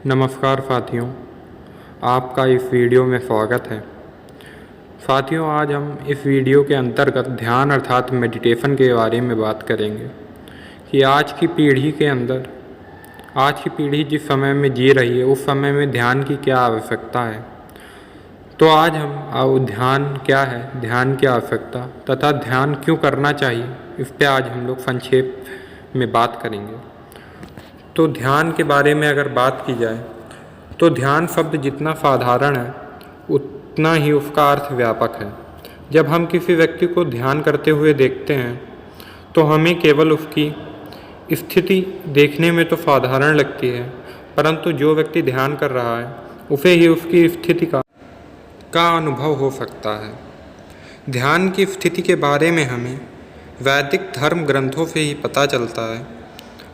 नमस्कार साथियों, आपका इस वीडियो में स्वागत है। साथियों, आज हम इस वीडियो के अंतर्गत ध्यान अर्थात मेडिटेशन के बारे में बात करेंगे कि आज की पीढ़ी जिस समय में जी रही है उस समय में ध्यान की क्या आवश्यकता है। तो आज हम ध्यान क्या है, ध्यान की आवश्यकता तथा ध्यान क्यों करना चाहिए, इस पर आज हम लोग संक्षेप में बात करेंगे। तो ध्यान के बारे में अगर बात की जाए तो ध्यान शब्द जितना साधारण है उतना ही उसका अर्थ व्यापक है। जब हम किसी व्यक्ति को ध्यान करते हुए देखते हैं तो हमें केवल उसकी स्थिति देखने में तो साधारण लगती है, परंतु जो व्यक्ति ध्यान कर रहा है उसे ही उसकी स्थिति का अनुभव हो सकता है। ध्यान की स्थिति के बारे में हमें वैदिक धर्म ग्रंथों से ही पता चलता है।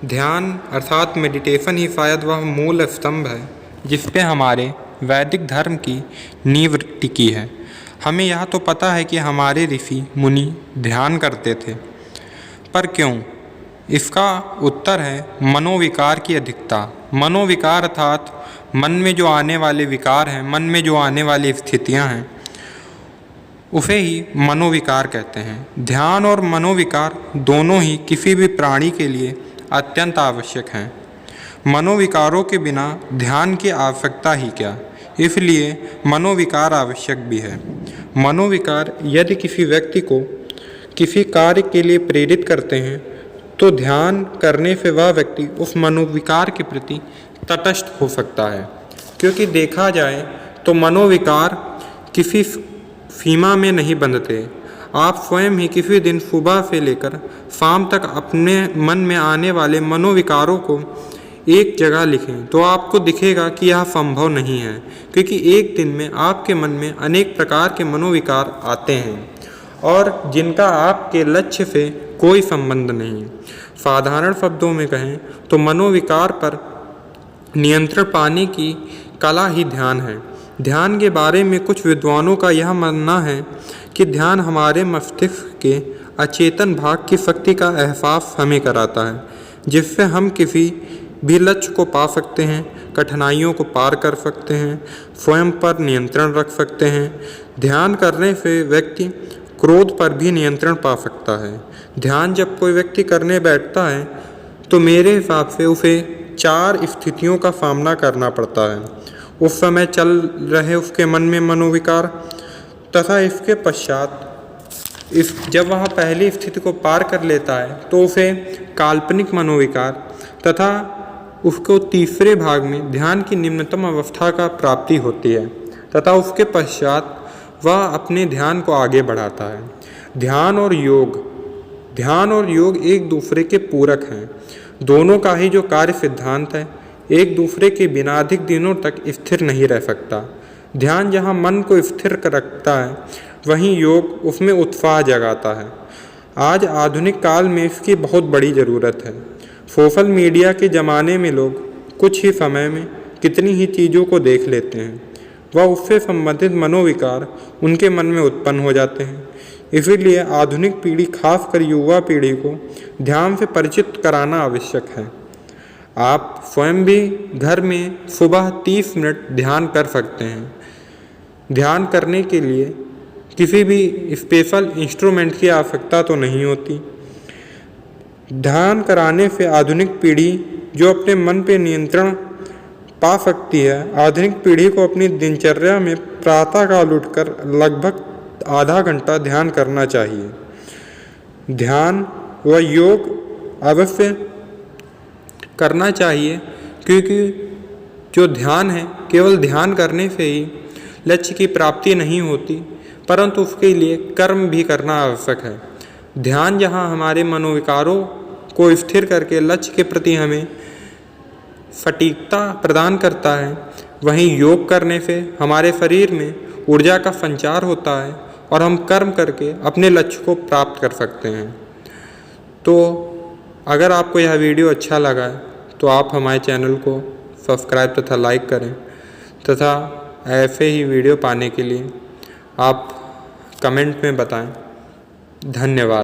ध्यान अर्थात मेडिटेशन ही शायद वह मूल स्तंभ है जिस पे हमारे वैदिक धर्म की नींव टिकी है। हमें यह तो पता है कि हमारे ऋषि मुनि ध्यान करते थे, पर क्यों? इसका उत्तर है मनोविकार की अधिकता। मनोविकार अर्थात मन में जो आने वाले विकार हैं, मन में जो आने वाली स्थितियां हैं, उसे ही मनोविकार कहते हैं। ध्यान और मनोविकार दोनों ही किसी भी प्राणी के लिए अत्यंत आवश्यक हैं। मनोविकारों के बिना ध्यान की आवश्यकता ही क्या, इसलिए मनोविकार आवश्यक भी है। मनोविकार यदि किसी व्यक्ति को किसी कार्य के लिए प्रेरित करते हैं तो ध्यान करने से वह व्यक्ति उस मनोविकार के प्रति तटस्थ हो सकता है, क्योंकि देखा जाए तो मनोविकार किसी सीमा में नहीं बंधते। आप स्वयं ही किसी दिन सुबह से लेकर शाम तक अपने मन में आने वाले मनोविकारों को एक जगह लिखें तो आपको दिखेगा कि यह संभव नहीं है, क्योंकि एक दिन में आपके मन में अनेक प्रकार के मनोविकार आते हैं और जिनका आपके लक्ष्य से कोई संबंध नहीं। साधारण शब्दों में कहें तो मनोविकार पर नियंत्रण पाने की कला ही ध्यान है। ध्यान के बारे में कुछ विद्वानों का यह मानना है कि ध्यान हमारे मस्तिष्क के अचेतन भाग की शक्ति का एहसास हमें कराता है, जिससे हम किसी भी लक्ष्य को पा सकते हैं, कठिनाइयों को पार कर सकते हैं, स्वयं पर नियंत्रण रख सकते हैं। ध्यान करने से व्यक्ति क्रोध पर भी नियंत्रण पा सकता है। ध्यान जब कोई व्यक्ति करने बैठता है तो मेरे हिसाब से उसे 4 स्थितियों का सामना करना पड़ता है। उस समय चल रहे उसके मन में मनोविकार तथा इसके पश्चात जब वह पहली स्थिति को पार कर लेता है तो उसे काल्पनिक मनोविकार तथा उसको तीसरे भाग में ध्यान की निम्नतम अवस्था का प्राप्ति होती है तथा उसके पश्चात वह अपने ध्यान को आगे बढ़ाता है। ध्यान और योग एक दूसरे के पूरक हैं। दोनों का ही जो कार्य सिद्धांत है एक दूसरे के बिना अधिक दिनों तक स्थिर नहीं रह सकता। ध्यान जहाँ मन को स्थिर रखता है वहीं योग उसमें उत्साह जगाता है। आज आधुनिक काल में इसकी बहुत बड़ी ज़रूरत है। सोशल मीडिया के ज़माने में लोग कुछ ही समय में कितनी ही चीज़ों को देख लेते हैं, वह उससे संबंधित मनोविकार उनके मन में उत्पन्न हो जाते हैं। इसीलिए आधुनिक पीढ़ी, खासकर युवा पीढ़ी को ध्यान से परिचित कराना आवश्यक है। आप स्वयं भी घर में सुबह 30 मिनट ध्यान कर सकते हैं। ध्यान करने के लिए किसी भी स्पेशल इंस्ट्रूमेंट की आवश्यकता तो नहीं होती। ध्यान कराने से आधुनिक पीढ़ी जो अपने मन पे नियंत्रण पा सकती है, आधुनिक पीढ़ी को अपनी दिनचर्या में प्रातःकाल उठकर लगभग आधा घंटा ध्यान करना चाहिए। ध्यान व योग अवश्य करना चाहिए, क्योंकि जो ध्यान है केवल ध्यान करने से ही लक्ष्य की प्राप्ति नहीं होती, परंतु उसके लिए कर्म भी करना आवश्यक है। ध्यान जहाँ हमारे मनोविकारों को स्थिर करके लक्ष्य के प्रति हमें सटीकता प्रदान करता है, वहीं योग करने से हमारे शरीर में ऊर्जा का संचार होता है और हम कर्म करके अपने लक्ष्य को प्राप्त कर सकते हैं। तो अगर आपको यह वीडियो अच्छा लगा है तो आप हमारे चैनल को सब्सक्राइब तथा लाइक करें तथा ऐसे ही वीडियो पाने के लिए आप कमेंट में बताएं। धन्यवाद।